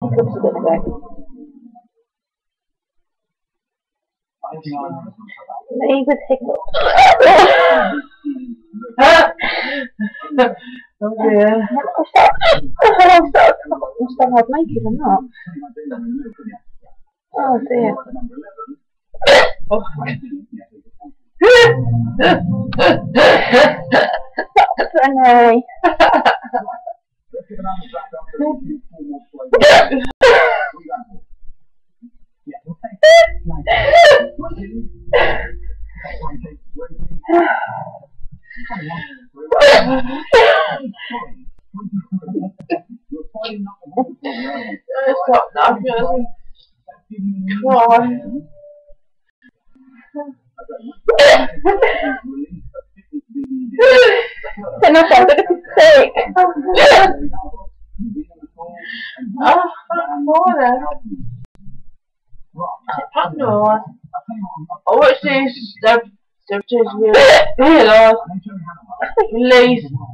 Hiccups are gonna go. Me with hiccups. Oh dear. I'm so hard naked, I'm not. Oh dear. Oh. Renee. Stop that, I'm gonna cry. Enough, I'm gonna be sick. No. I watched this. They've just realised.